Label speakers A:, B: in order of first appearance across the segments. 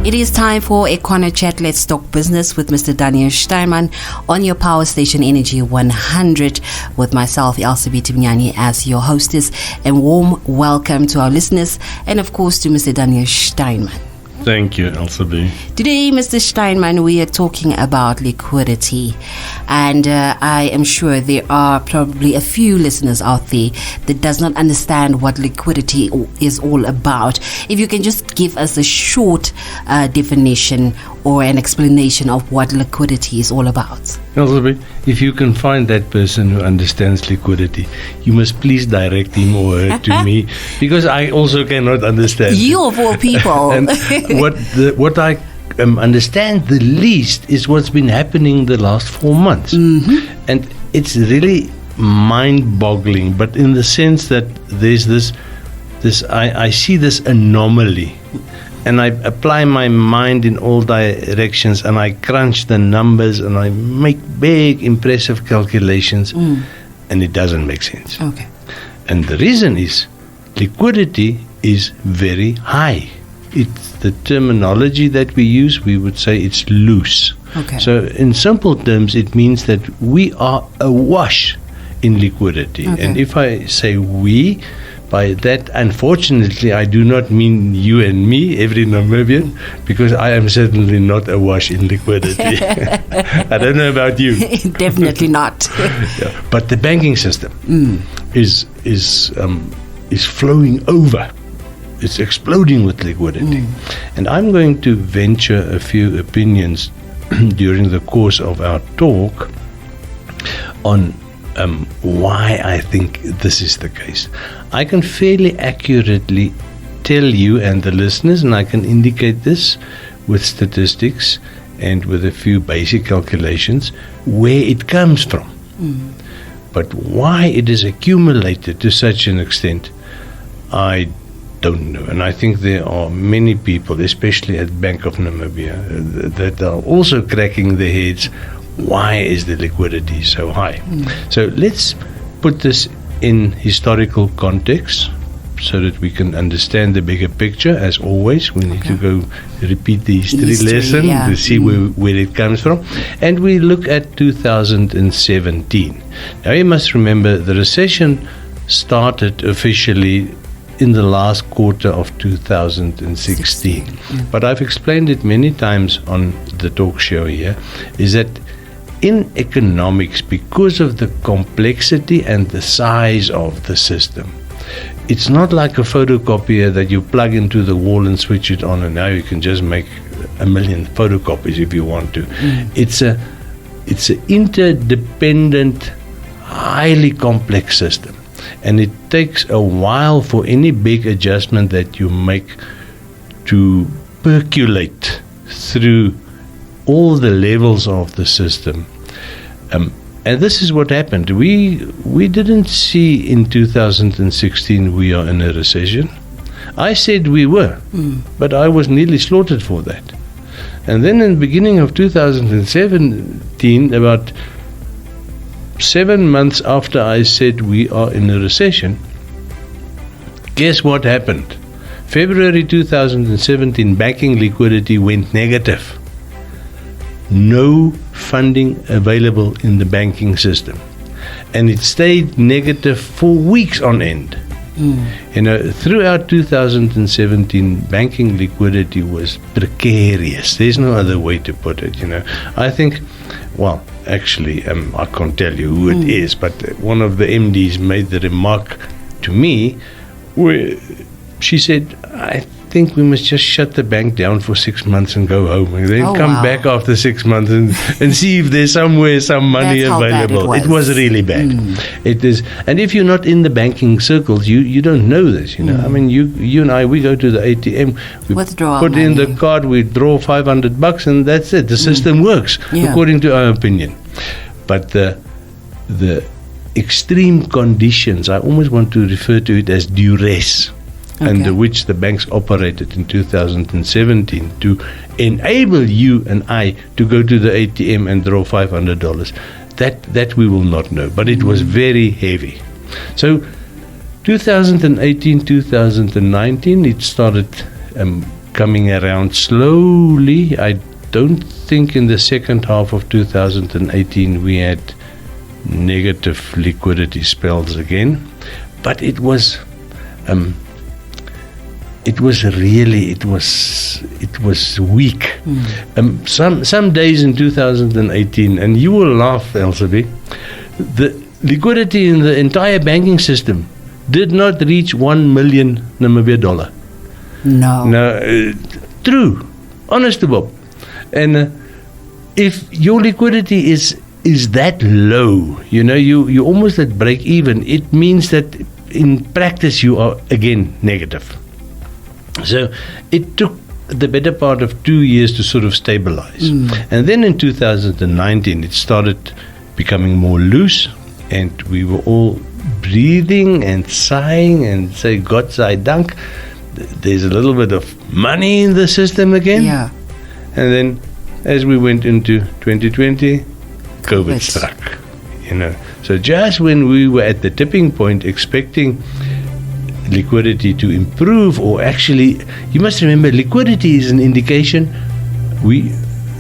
A: It is time for a corner chat. Let's talk business with Mr. Daniel Steinman on your power station Energy 100 with myself, Elsabe Timnyani, as your hostess. And warm welcome to our listeners and, of course, to Mr. Daniel Steinman.
B: Thank you, Elsabe.
A: Today, Mr. Steinman, we are talking about liquidity. And I am sure there are probably a few listeners out there that does not understand what liquidity is all about. If you can just give us a short definition or an explanation of what liquidity is all about.
B: Elsabe, if you can find that person who understands liquidity, you must please direct him or her to me, because I also cannot understand.
A: You of all people.
B: And what I understand the least is what's been happening the last 4 months. Mm-hmm. And it's really mind-boggling, but in the sense that there's this I see this anomaly. And I apply my mind in all directions, and I crunch the numbers, and I make big, impressive calculations, and it doesn't make sense.
A: Okay.
B: And the reason is liquidity is very high. It's the terminology that we use, we would say it's loose.
A: Okay.
B: So in simple terms, it means that we are awash in liquidity.
A: Okay.
B: And if I say we, by that, unfortunately, I do not mean you and me, every Namibian, because I am certainly not awash in liquidity. I don't know about you.
A: Definitely not.
B: Yeah. But the banking system is flowing over. It's exploding with liquidity. And I'm going to venture a few opinions during the course of our talk on why I think this is the case. I can fairly accurately tell you and the listeners, and I can indicate this with statistics and with a few basic calculations, where it comes from. But why it is accumulated to such an extent, I don't know. And I think there are many people, especially at Bank of Namibia, that are also cracking their heads. Why is the liquidity so high? So let's put this in historical context so that we can understand the bigger picture. As always, we need to go repeat the history lesson to see where it comes from. And we look at 2017. Now you must remember the recession started officially in the last quarter of 2016. But I've explained it many times on the talk show here, is that in economics, because of the complexity and the size of the system, it's not like a photocopier that you plug into the wall and switch it on, and now you can just make 1 million photocopies if you want to. It's an interdependent, highly complex system. And it takes a while for any big adjustment that you make to percolate through all the levels of the system. And this is what happened. We didn't see in 2016 we are in a recession. I said we were, but I was nearly slaughtered for that. And then in the beginning of 2017, about 7 months after I said we are in a recession, guess what happened? February 2017, banking liquidity went negative. No funding available in the banking system. And it stayed negative for weeks on end. You know, throughout 2017, banking liquidity was precarious. There's no other way to put it, you know. I think, well, actually, I can't tell you who it is, but one of the MDs made the remark to me where she said, I think we must just shut the bank down for 6 months and go home, and then come back after 6 months and see if there's somewhere some money available. It was really bad. It is, and if you're not in the banking circles, you don't know this. You know, I mean, you and I, we go to the ATM, we put in the card, we draw $500, and that's it. The system works according to our opinion. But the extreme conditions, I almost want to refer to it as duress, under which the banks operated in 2017 to enable you and I to go to the ATM and draw $500. That we will not know, but it was very heavy. So 2018, 2019, it started coming around slowly. I don't think in the second half of 2018 we had negative liquidity spells again, but it was weak. Some days in 2018, and you will laugh, Elsabe, the liquidity in the entire banking system did not reach 1 million Namibia dollar. No, true, honest to Bob. And if your liquidity is that low, you almost at break even, it means that in practice you are again negative. So it took the better part of 2 years to sort of stabilize. And then in 2019 it started becoming more loose, and we were all breathing and sighing and say, Gott sei Dank, there's a little bit of money in the system again.
A: Yeah.
B: And then as we went into 2020, COVID struck. So just when we were at the tipping point expecting liquidity to improve, or actually, you must remember, liquidity is an indication.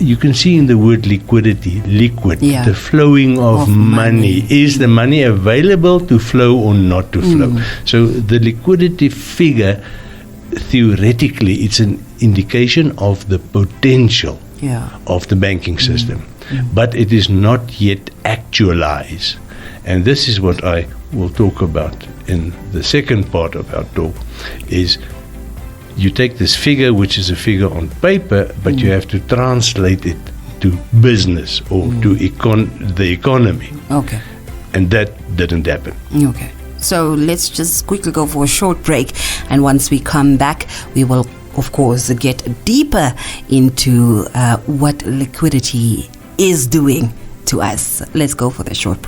B: You can see in the word liquidity, liquid, the flowing of money. Is the money available to flow or not to flow? So the liquidity figure, theoretically, it's an indication of the potential of the banking system. But it is not yet actualized. And this is what I will talk about in the second part of our talk, is you take this figure, which is a figure on paper, but you have to translate it to business or to the economy.
A: Okay.
B: And that didn't happen.
A: Okay. So let's just quickly go for a short break. And once we come back, we will, of course, get deeper into what liquidity is doing to us. Let's go for the short break.